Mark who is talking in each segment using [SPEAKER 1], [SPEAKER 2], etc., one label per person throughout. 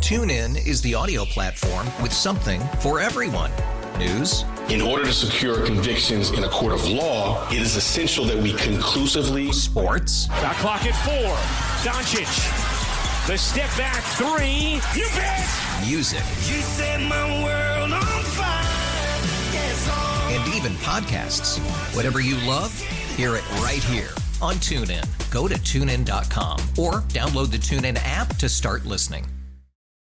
[SPEAKER 1] TuneIn is the audio platform with something for everyone. News.
[SPEAKER 2] In order to secure convictions in a court of law, it is essential that we conclusively.
[SPEAKER 1] Sports.
[SPEAKER 3] Got clock at 4. Doncic. The step back 3. You bet.
[SPEAKER 1] Music.
[SPEAKER 4] You set my world on fire. Yes,
[SPEAKER 1] and even podcasts. Whatever you love, hear it right here on TuneIn. Go to TuneIn.com or download the TuneIn app to start listening.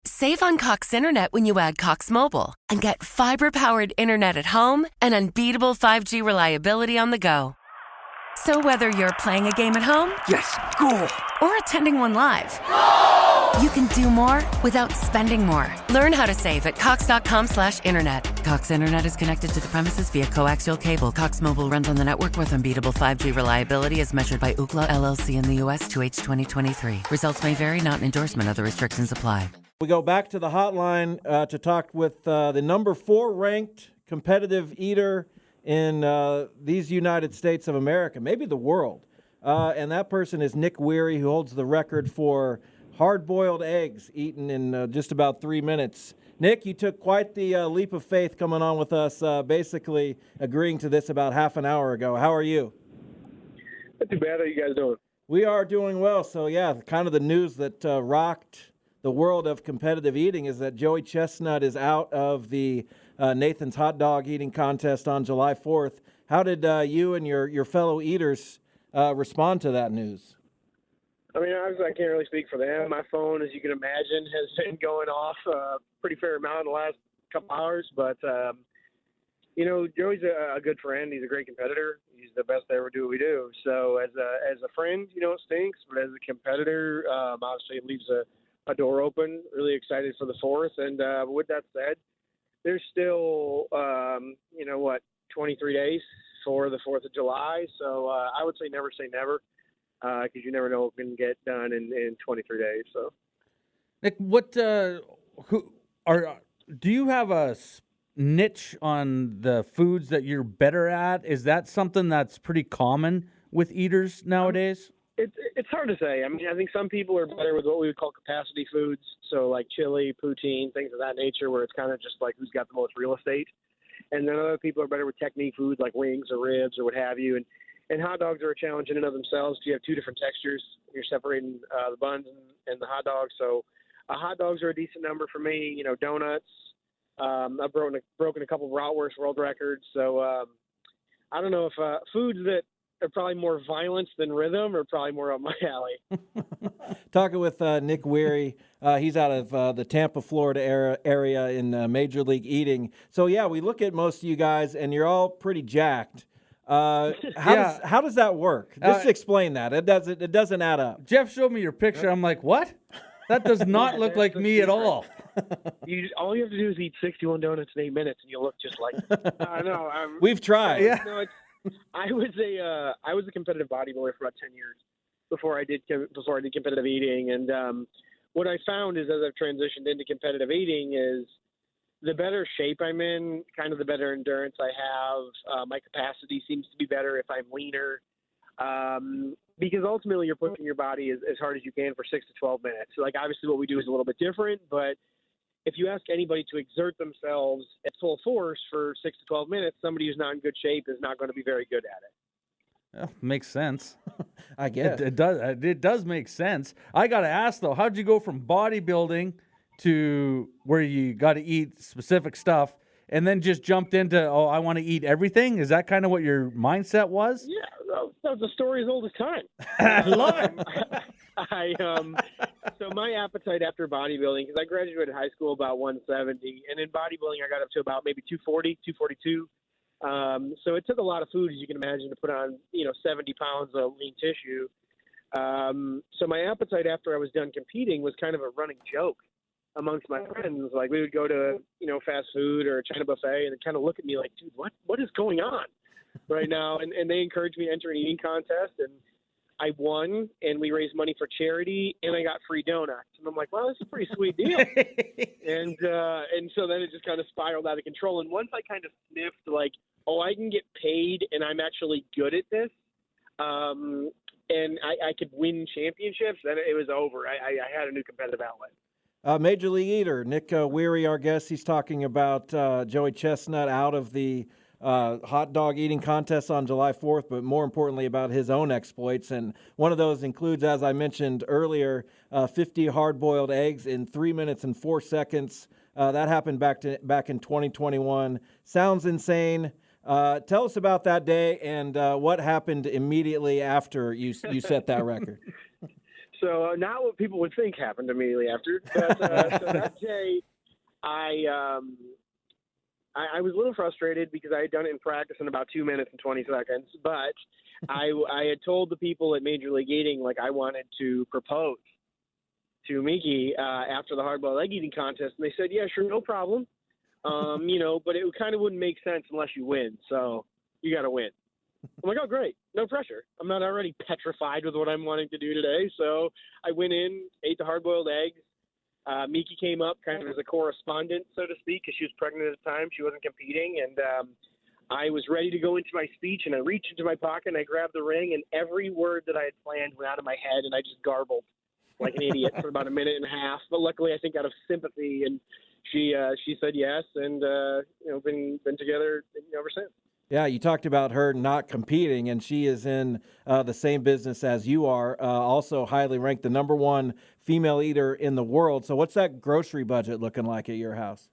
[SPEAKER 5] Save on Cox Internet when you add Cox Mobile and get fiber-powered internet at home and unbeatable 5G reliability on the go. So whether you're playing a game at home,
[SPEAKER 6] yes, goal,
[SPEAKER 5] or attending one live, you can do more without spending more. Learn how to save at cox.com/internet. Cox Internet is connected to the premises via coaxial cable. Cox Mobile runs on the network with unbeatable 5G reliability as measured by Ookla LLC in the U.S. 2H 2023. Results may vary, not an endorsement. Other restrictions apply.
[SPEAKER 7] We go back to the hotline to talk with the number 4 ranked competitive eater in these United States of America, maybe the world. And that person is Nick Wehry, who holds the record for hard-boiled eggs eaten in just about 3 minutes. Nick, you took quite the leap of faith coming on with us, basically agreeing to this about half an hour ago. How are you?
[SPEAKER 8] Not too bad. How are you guys doing?
[SPEAKER 7] We are doing well. So, yeah, kind of the news that rocked the world of competitive eating is that Joey Chestnut is out of the Nathan's hot dog eating contest on July 4th. How did you and your fellow eaters respond to that news?
[SPEAKER 8] I mean, obviously I can't really speak for them. My phone, as you can imagine, has been going off a pretty fair amount in the last couple hours. But, Joey's a good friend. He's a great competitor. He's the best to ever do what we do. So as a friend, it stinks. But as a competitor, obviously it leaves a door open. Really excited for the 4th. And with that said, there's still, 23 days for the 4th of July. So I would say never say never, because you never know what can get done in 23 days. So,
[SPEAKER 6] Nick, do you have a niche on the foods that you're better at? Is that something that's pretty common with eaters nowadays?
[SPEAKER 8] It's hard to say. I mean, I think some people are better with what we would call capacity foods, so like chili, poutine, things of that nature, where it's kind of just like who's got the most real estate. And then other people are better with technique foods like wings or ribs or what have you. And hot dogs are a challenge in and of themselves. You have 2 different textures. You're separating the buns and the hot dogs. So hot dogs are a decent number for me. Donuts. I've broken a couple of bratwurst world records. So I don't know if foods that are probably more violence than rhythm are probably more up my alley.
[SPEAKER 7] Talking with Nick Wehry. He's out of the Tampa, Florida area in Major League Eating. So, yeah, we look at most of you guys, and you're all pretty jacked. How does that work? Just explain that. It doesn't add up.
[SPEAKER 6] Jeff showed me your picture. I'm like, what? That does not look like me at all.
[SPEAKER 8] All you have to do is eat 61 donuts in 8 minutes, and you look just like I know.
[SPEAKER 7] We've tried.
[SPEAKER 6] Yeah.
[SPEAKER 8] No, I was a competitive bodybuilder for about 10 years before I did competitive eating, and what I found is as I've transitioned into competitive eating is the better shape I'm in, kind of the better endurance I have. My capacity seems to be better if I'm leaner, because ultimately you're pushing your body as hard as you can for 6 to 12 minutes. So, like, obviously what we do is a little bit different, but if you ask anybody to exert themselves at full force for 6 to 12 minutes, somebody who's not in good shape is not going to be very good at it.
[SPEAKER 6] Well, makes sense.
[SPEAKER 7] I guess.
[SPEAKER 6] It does. It does make sense. I got to ask, though, how'd you go from bodybuilding to where you got to eat specific stuff and then just jumped into, I want to eat everything? Is that kind of what your mindset was?
[SPEAKER 8] Yeah, that was a story as old as time.
[SPEAKER 6] I love it.
[SPEAKER 8] So my appetite after bodybuilding, because I graduated high school about 170, and in bodybuilding I got up to about maybe 240, 242. So it took a lot of food, as you can imagine, to put on 70 pounds of lean tissue. So my appetite after I was done competing was kind of a running joke amongst my friends. Like, we would go to fast food or a China buffet, and they'd kind of look at me like, dude, what is going on right now? And they encouraged me to enter an eating contest, and I won, and we raised money for charity, and I got free donuts. And I'm like, well, this is a pretty sweet deal. and so then it just kind of spiraled out of control. And once I kind of sniffed, like, I can get paid, and I'm actually good at this, and I could win championships, then it was over. I had a new competitive outlet.
[SPEAKER 7] Major League Eater, Nick Wehry, our guest, he's talking about Joey Chestnut out of the hot dog eating contest on July 4th, but more importantly about his own exploits. And one of those includes, as I mentioned earlier, 50 hard-boiled eggs in 3 minutes and 4 seconds. That happened back in 2021. Sounds insane. Tell us about that day and what happened immediately after you set that record.
[SPEAKER 8] So not what people would think happened immediately after, but so that day, I was a little frustrated because I had done it in practice in about 2 minutes and 20 seconds. But I had told the people at Major League Eating like I wanted to propose to Miki after the hard-boiled egg eating contest, and they said, "Yeah, sure, no problem." But it kind of wouldn't make sense unless you win. So you got to win. I'm like, oh, great. No pressure. I'm not already petrified with what I'm wanting to do today. So I went in, ate the hard-boiled eggs. Miki came up kind of as a correspondent, so to speak, because she was pregnant at the time. She wasn't competing. And I was ready to go into my speech, and I reached into my pocket, and I grabbed the ring, and every word that I had planned went out of my head, and I just garbled like an idiot for about a minute and a half. But luckily, I think out of sympathy, and she said yes, and been together ever since.
[SPEAKER 7] Yeah, you talked about her not competing, and she is in the same business as you are, also highly ranked, the number one female eater in the world. So what's that grocery budget looking like at your house?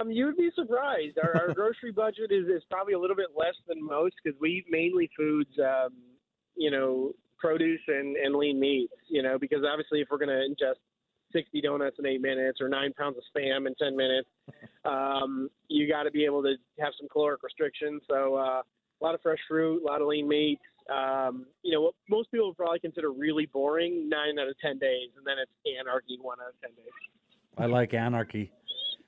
[SPEAKER 8] You would be surprised. Our grocery budget is probably a little bit less than most because we eat mainly foods, produce and lean meats, because obviously if we're going to ingest 60 donuts in 8 minutes or 9 pounds of Spam in 10 minutes, you got to be able to have some caloric restrictions. So a lot of fresh fruit, a lot of lean meats. What most people would probably consider really boring 9 out of 10 days, and then it's anarchy 1 out of 10 days.
[SPEAKER 6] I like anarchy.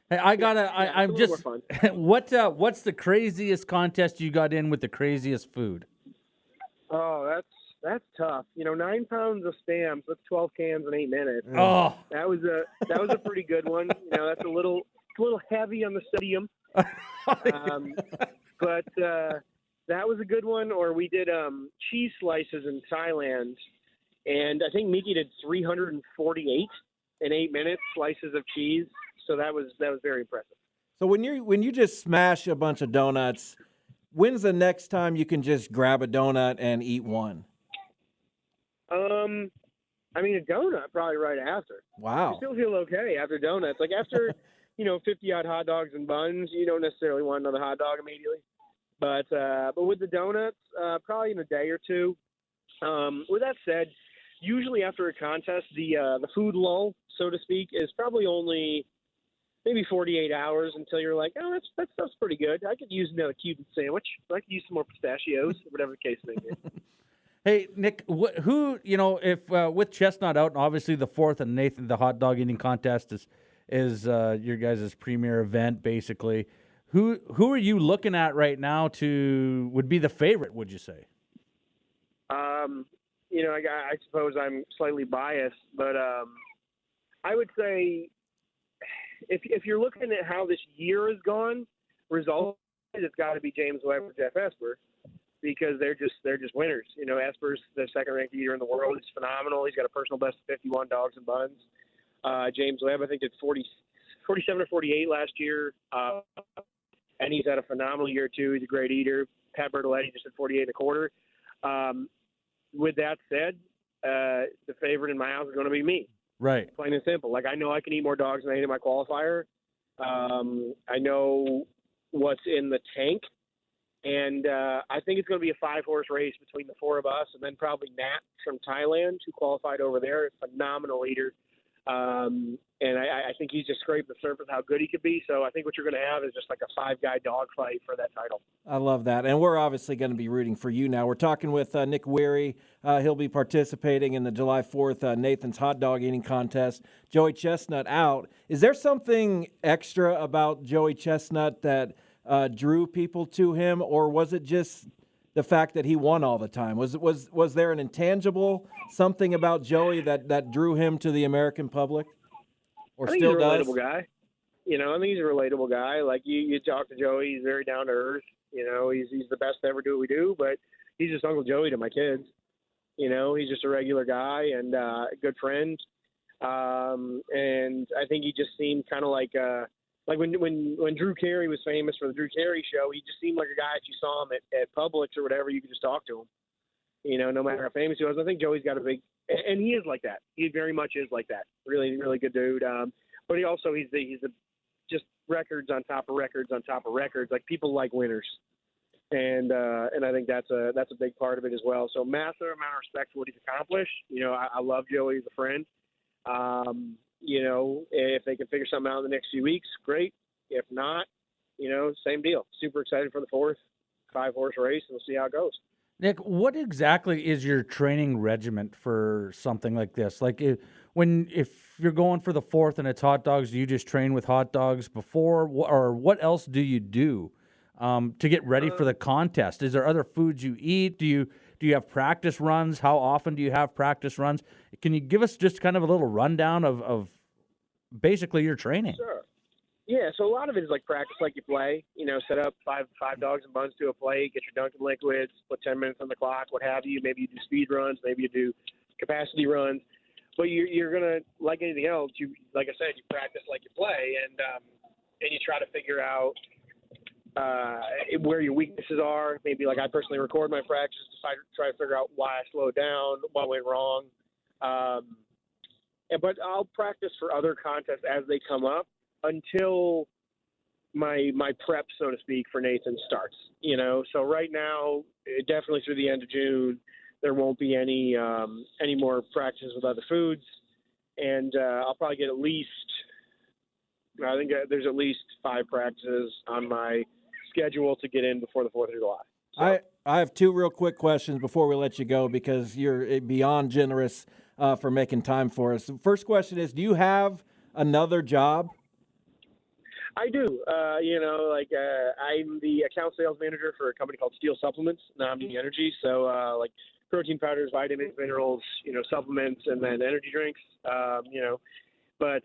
[SPEAKER 6] Hey, I'm just. What's the craziest contest you got in with the craziest food?
[SPEAKER 8] Oh, that's tough. 9 pounds of Spam, so that's 12 cans in 8 minutes.
[SPEAKER 6] Oh,
[SPEAKER 8] that was a pretty good one. That's a little heavy on the sodium. But that was a good one. Or we did cheese slices in Thailand, and I think Miki did 348 in 8 minutes slices of cheese. So that was very impressive.
[SPEAKER 7] So when you just smash a bunch of donuts, when's the next time you can just grab a donut and eat one? A donut probably right after. Wow.
[SPEAKER 8] You still feel okay after donuts. Like after, 50-odd hot dogs and buns, you don't necessarily want another hot dog immediately. But with the donuts, probably in a day or two. With that said, usually after a contest, the food lull, so to speak, is probably only maybe 48 hours until you're like, oh, that stuff's pretty good. I could use another Cuban sandwich. I could use some more pistachios, whatever the case may be.
[SPEAKER 6] Hey, Nick, if with Chestnut out, and obviously the 4th and Nathan, the hot dog eating contest is your guys' premier event, basically. Who are you looking at right now would be the favorite, would you say?
[SPEAKER 8] I suppose I'm slightly biased, but I would say if you're looking at how this year has gone, results, it's got to be James Wehry, Jeff Esper, because they're just winners. Esper's the second-ranked eater in the world. He's phenomenal. He's got a personal best of 51 dogs and buns. James Webb, I think, did 47 or 48 last year, and he's had a phenomenal year too. He's a great eater. Pat Bertoletti just did 48 and a quarter. With that said, the favorite in my house is going to be me.
[SPEAKER 6] Right.
[SPEAKER 8] Plain and simple. Like, I know I can eat more dogs than I ate in my qualifier. I know what's in the tank. And I think it's going to be a 5-horse race between the 4 of us and then probably Nat from Thailand, who qualified over there. A phenomenal eater. And I think he's just scraped the surface how good he could be. So I think what you're going to have is just like a 5-guy dogfight for that title.
[SPEAKER 7] I love that. And we're obviously going to be rooting for you now. We're talking with Nick Wehry. He'll be participating in the July 4th Nathan's hot dog eating contest. Joey Chestnut out. Is there something extra about Joey Chestnut that drew people to him, or was it just the fact that he won all the time? Was there an intangible something about Joey that drew him to the American public? Or
[SPEAKER 8] I think
[SPEAKER 7] still
[SPEAKER 8] he's a
[SPEAKER 7] does?
[SPEAKER 8] relatable guy. I think he's a relatable guy. Like you talk to Joey, he's very down to earth. He's the best to ever do what we do, but he's just Uncle Joey to my kids. He's just a regular guy and a good friend. And I think he just seemed kind of like when Drew Carey was famous for the Drew Carey show, he just seemed like a guy, if you saw him at Publix or whatever, you could just talk to him, you know, no matter how famous he was. I think Joey's got a big, and he is like that. He very much is like that. Really, really good dude. But he's just records on top of records on top of records. Like, people like winners. And I think that's a big part of it as well. So massive amount of respect for what he's accomplished. You know, I love Joey as a friend. You know, if they can figure something out in the next few weeks, great. If not, you know, same deal. Super excited for the 4th 5-horse race, and we'll see how it goes.
[SPEAKER 6] Nick, what exactly is your training regiment for something like this? Like, if you're going for the 4th and it's hot dogs, do you just train with hot dogs before, or what else do you do to get ready for the contest? Is there other foods you eat? Do you have practice runs? How often do you have practice runs? Can you give us just kind of a little rundown of basically your training?
[SPEAKER 8] Sure. Yeah, so a lot of it is like practice like you play. You know, set up five dogs and buns to a plate, get your Dunkin' liquids, put 10 minutes on the clock, what have you. Maybe you do speed runs, maybe you do capacity runs. But you're gonna, like anything else, like I said, you practice like you play, and you try to figure out where your weaknesses are. Maybe, like, I personally record my practice to try to figure out why I slowed down, what went wrong. But I'll practice for other contests as they come up until my prep, so to speak, for Nathan starts. You know, so right now, definitely through the end of June, there won't be any more practices with other foods, and I'll probably get I think there's at least 5 practices on my schedule to get in before the 4th of July. So,
[SPEAKER 7] I have 2 real quick questions before we let you go, because you're beyond generous for making time for us. The first question is, do you have another job?
[SPEAKER 8] I do. You know, like, I'm the account sales manager for a company called Steel Supplements, Omni Energy. So, like, protein powders, vitamins, minerals, you know, supplements, and then energy drinks. You know, but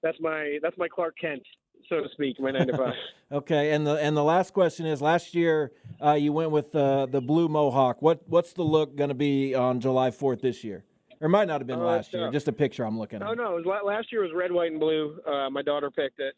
[SPEAKER 8] that's my Clark Kent, so to speak, my 9 to 5.
[SPEAKER 7] Okay, and the last question is, last year you went with the blue mohawk. What's the look going to be on July 4th this year? Or it might not have been last year. Just a picture I'm looking at.
[SPEAKER 8] No, last year was red, white, and blue. My daughter picked it.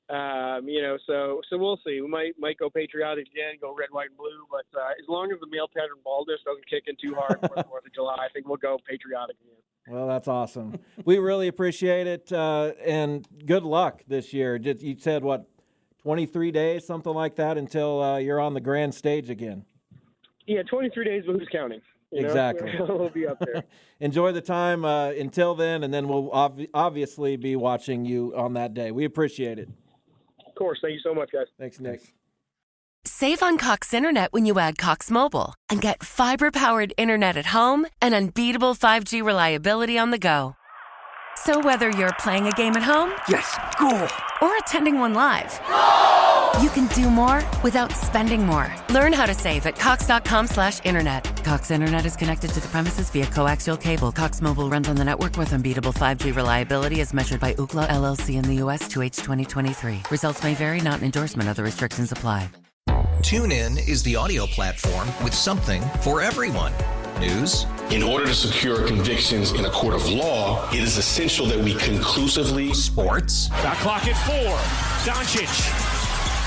[SPEAKER 8] You know, so we'll see. We might go patriotic again, go red, white, and blue. But as long as the male pattern baldness doesn't kick in too hard for the 4th of July, I think we'll go patriotic again.
[SPEAKER 7] Well, that's awesome. We really appreciate it, and good luck this year. You said, 23 days, something like that, until you're on the grand stage again.
[SPEAKER 8] Yeah, 23 days, but who's counting? You know?
[SPEAKER 7] Exactly.
[SPEAKER 8] We'll be up there.
[SPEAKER 7] Enjoy the time until then, and then we'll obviously be watching you on that day. We appreciate it.
[SPEAKER 8] Of course. Thank you so much, guys.
[SPEAKER 7] Thanks, Nick.
[SPEAKER 5] Save on Cox Internet when you add Cox Mobile and get fiber-powered internet at home and unbeatable 5G reliability on the go. So whether you're playing a game at home,
[SPEAKER 4] Yes, goal.
[SPEAKER 5] or attending one live, you can do more without spending more. Learn how to save at cox.com/internet. Cox Internet is connected to the premises via coaxial cable. Cox Mobile runs on the network with unbeatable 5G reliability as measured by Ookla LLC in the U.S. 2H 2023. Results may vary, not an endorsement. Other restrictions apply.
[SPEAKER 1] TuneIn is the audio platform with something for everyone. News.
[SPEAKER 2] In order to secure convictions in a court of law, it is essential that we conclusively.
[SPEAKER 1] Sports.
[SPEAKER 3] Shot clock at 4. Doncic.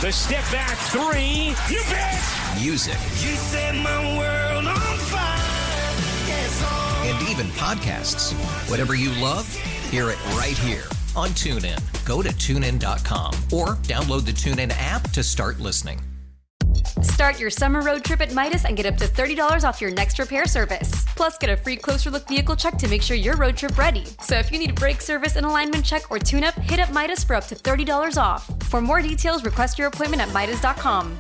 [SPEAKER 3] The step back 3. You bet.
[SPEAKER 1] Music.
[SPEAKER 4] You set my world on fire. Yes,
[SPEAKER 1] And even podcasts. Whatever you love, hear it right here on TuneIn. Go to TuneIn.com or download the TuneIn app to start listening.
[SPEAKER 9] Start your summer road trip at Midas and get up to $30 off your next repair service. Plus, get a free closer look vehicle check to make sure you're road trip ready. So if you need a brake service, an alignment check, or tune-up, hit up Midas for up to $30 off. For more details, request your appointment at Midas.com.